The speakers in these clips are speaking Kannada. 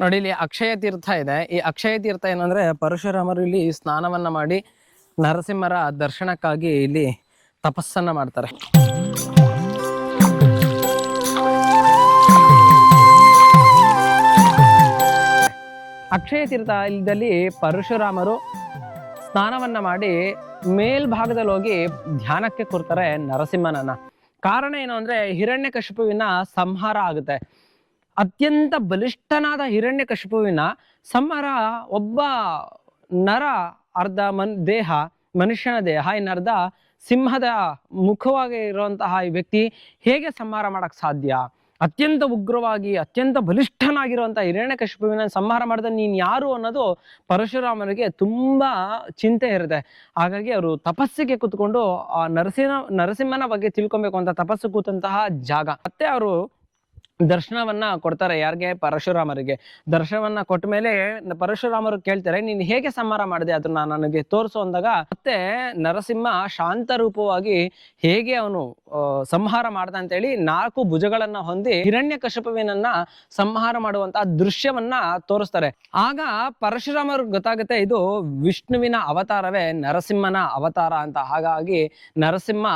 ನೋಡಿ, ಇಲ್ಲಿ ಅಕ್ಷಯ ತೀರ್ಥ ಇದೆ. ಈ ಅಕ್ಷಯ ತೀರ್ಥ ಏನಂದ್ರೆ ಪರಶುರಾಮರು ಇಲ್ಲಿ ಸ್ನಾನವನ್ನ ಮಾಡಿ ನರಸಿಂಹರ ದರ್ಶನಕ್ಕಾಗಿ ಇಲ್ಲಿ ತಪಸ್ಸನ್ನ ಮಾಡ್ತಾರೆ. ಅಕ್ಷಯ ತೀರ್ಥ ಇಲ್ಲದಲ್ಲಿ ಪರಶುರಾಮರು ಸ್ನಾನವನ್ನ ಮಾಡಿ ಮೇಲ್ಭಾಗದಲ್ಲಿ ಹೋಗಿ ಧ್ಯಾನಕ್ಕೆ ಕೂರ್ತಾರೆ ನರಸಿಂಹನನ್ನ. ಕಾರಣ ಏನು ಅಂದ್ರೆ ಹಿರಣ್ಯಕಶಿಪುವಿನ ಸಂಹಾರ ಆಗುತ್ತೆ. ಅತ್ಯಂತ ಬಲಿಷ್ಠನಾದ ಹಿರಣ್ಯಕಶಿಪುವಿನ ಸಂಹಾರ ಒಬ್ಬ ನರ ಅರ್ಧ ದೇಹ, ಮನುಷ್ಯನ ದೇಹ, ಇನ್ನರ್ಧ ಸಿಂಹದ ಮುಖವಾಗಿ ಇರುವಂತಹ ಈ ವ್ಯಕ್ತಿ ಹೇಗೆ ಸಂಹಾರ ಮಾಡಕ್ ಸಾಧ್ಯ? ಅತ್ಯಂತ ಉಗ್ರವಾಗಿ ಅತ್ಯಂತ ಬಲಿಷ್ಠನಾಗಿರುವಂತಹ ಹಿರಣ್ಯಕಶಿಪುವಿನ ಸಂಹಾರ ಮಾಡಿದ ನೀನ್ ಯಾರು ಅನ್ನೋದು ಪರಶುರಾಮನಿಗೆ ತುಂಬಾ ಚಿಂತೆ ಇರುತ್ತೆ. ಹಾಗಾಗಿ ಅವರು ತಪಸ್ಸಿಗೆ ಕೂತ್ಕೊಂಡು ಆ ನರಸಿಂಹನ ಬಗ್ಗೆ ತಿಳ್ಕೊಬೇಕು ಅಂತ ತಪಸ್ಸು ಕೂತಂತಹ ಜಾಗ. ಮತ್ತೆ ಅವರು ದರ್ಶನವನ್ನ ಕೊಡ್ತಾರೆ. ಯಾರಿಗೆ? ಪರಶುರಾಮರಿಗೆ. ದರ್ಶನವನ್ನ ಕೊಟ್ಟ ಮೇಲೆ ಪರಶುರಾಮರು ಕೇಳ್ತಾರೆ, ನೀನ್ ಹೇಗೆ ಸಂಹಾರ ಮಾಡಿದೆ ಅದನ್ನ ನನಗೆ ತೋರಿಸು ಅಂದಾಗ ಮತ್ತೆ ನರಸಿಂಹ ಶಾಂತ ರೂಪವಾಗಿ ಹೇಗೆ ಅವನು ಸಂಹಾರ ಮಾಡ್ದ ಅಂತ ಹೇಳಿ 4 ಭುಜಗಳನ್ನ ಹೊಂದಿ ಹಿರಣ್ಯಕಶಿಪುವಿನನ್ನ ಸಂಹಾರ ಮಾಡುವಂತಹ ದೃಶ್ಯವನ್ನ ತೋರಿಸ್ತಾರೆ. ಆಗ ಪರಶುರಾಮರಿಗೆ ಗೊತ್ತಾಗುತ್ತೆ ಇದು ವಿಷ್ಣುವಿನ ಅವತಾರವೇ ನರಸಿಂಹನ ಅವತಾರ ಅಂತ. ಹಾಗಾಗಿ ನರಸಿಂಹ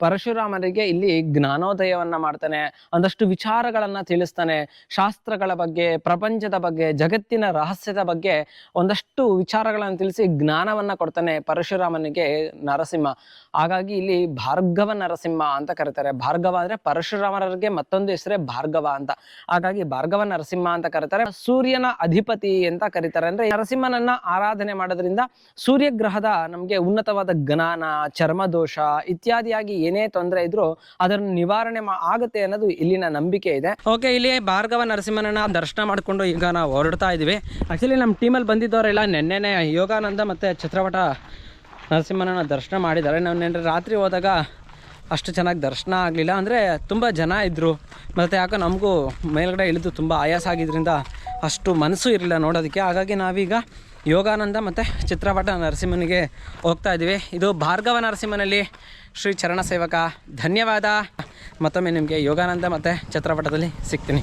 ಪರಶುರಾಮರಿಗೆ ಇಲ್ಲಿ ಜ್ಞಾನೋದಯವನ್ನ ಮಾಡ್ತಾನೆ, ಒಂದಷ್ಟು ವಿಚಾರಗಳನ್ನ ತಿಳಿಸ್ತಾನೆ. ಶಾಸ್ತ್ರಗಳ ಬಗ್ಗೆ, ಪ್ರಪಂಚದ ಬಗ್ಗೆ, ಜಗತ್ತಿನ ರಹಸ್ಯದ ಬಗ್ಗೆ ಒಂದಷ್ಟು ವಿಚಾರಗಳನ್ನು ತಿಳಿಸಿ ಜ್ಞಾನವನ್ನ ಕೊಡ್ತಾನೆ ಪರಶುರಾಮನಿಗೆ ನರಸಿಂಹ. ಹಾಗಾಗಿ ಇಲ್ಲಿ ಭಾರ್ಗವ ನರಸಿಂಹ ಅಂತ ಕರೀತಾರೆ. ಭಾರ್ಗವ ಅಂದ್ರೆ ಪರಶುರಾಮರಿಗೆ ಮತ್ತೊಂದು ಹೆಸರೇ ಭಾರ್ಗವ ಅಂತ. ಹಾಗಾಗಿ ಭಾರ್ಗವ ನರಸಿಂಹ ಅಂತ ಕರೀತಾರೆ. ಸೂರ್ಯನ ಅಧಿಪತಿ ಅಂತ ಕರೀತಾರೆ. ಅಂದ್ರೆ ನರಸಿಂಹನನ್ನ ಆರಾಧನೆ ಮಾಡೋದ್ರಿಂದ ಸೂರ್ಯಗ್ರಹದ ನಮ್ಗೆ ಉನ್ನತವಾದ ಜ್ಞಾನ, ಚರ್ಮದೋಷ ಇತ್ಯಾದಿಯಾಗಿ ಏನೇ ತೊಂದರೆ ಇದ್ರು ಅದನ್ನು ನಿವಾರಣೆ ಆಗುತ್ತೆ ಅನ್ನೋದು ಇಲ್ಲಿನ ನಂಬಿಕೆ ಇದೆ. ಓಕೆ, ಇಲ್ಲಿ ಭಾರ್ಗವ ನರಸಿಂಹನನ್ನ ದರ್ಶನ ಮಾಡ್ಕೊಂಡು ಈಗ ನಾವು ಹೊರಡ್ತಾ ಇದೀವಿ. ಆಕ್ಚುಲಿ ನಮ್ಮ ಟೀಮಲ್ಲಿ ಬಂದಿದ್ದವರೆಲ್ಲ ನೆನ್ನೆನೆ ಯೋಗಾನಂದ ಮತ್ತೆ ಛತ್ರವಟ ನರಸಿಂಹನ ದರ್ಶನ ಮಾಡಿದ್ದಾರೆ. ನಾವು ನೆನ್ನೆ ರಾತ್ರಿ ಹೋದಾಗ ಅಷ್ಟು ಚೆನ್ನಾಗಿ ದರ್ಶನ ಆಗಲಿಲ್ಲ. ಅಂದರೆ ತುಂಬ ಜನ ಇದ್ದರು, ಮತ್ತು ಯಾಕೋ ನಮಗೂ ಮೇಲ್ಗಡೆ ಇಳಿದು ತುಂಬ ಆಯಾಸ ಆಗಿದ್ದರಿಂದ ಅಷ್ಟು ಮನಸ್ಸು ಇರಲಿಲ್ಲ ನೋಡೋದಕ್ಕೆ. ಹಾಗಾಗಿ ನಾವೀಗ ಯೋಗಾನಂದ ಮತ್ತು ಚಿತ್ರಪಟ ನರಸಿಂಹನಿಗೆ ಹೋಗ್ತಾ ಇದ್ದೀವಿ. ಇದು ಭಾರ್ಗವ ನರಸಿಂಹನಲ್ಲಿ ಶ್ರೀ ಚರಣ ಸೇವಕ. ಧನ್ಯವಾದ. ಮತ್ತೊಮ್ಮೆ ನಿಮಗೆ ಯೋಗಾನಂದ ಮತ್ತು ಚಿತ್ರಪಟದಲ್ಲಿ ಸಿಗ್ತೀನಿ.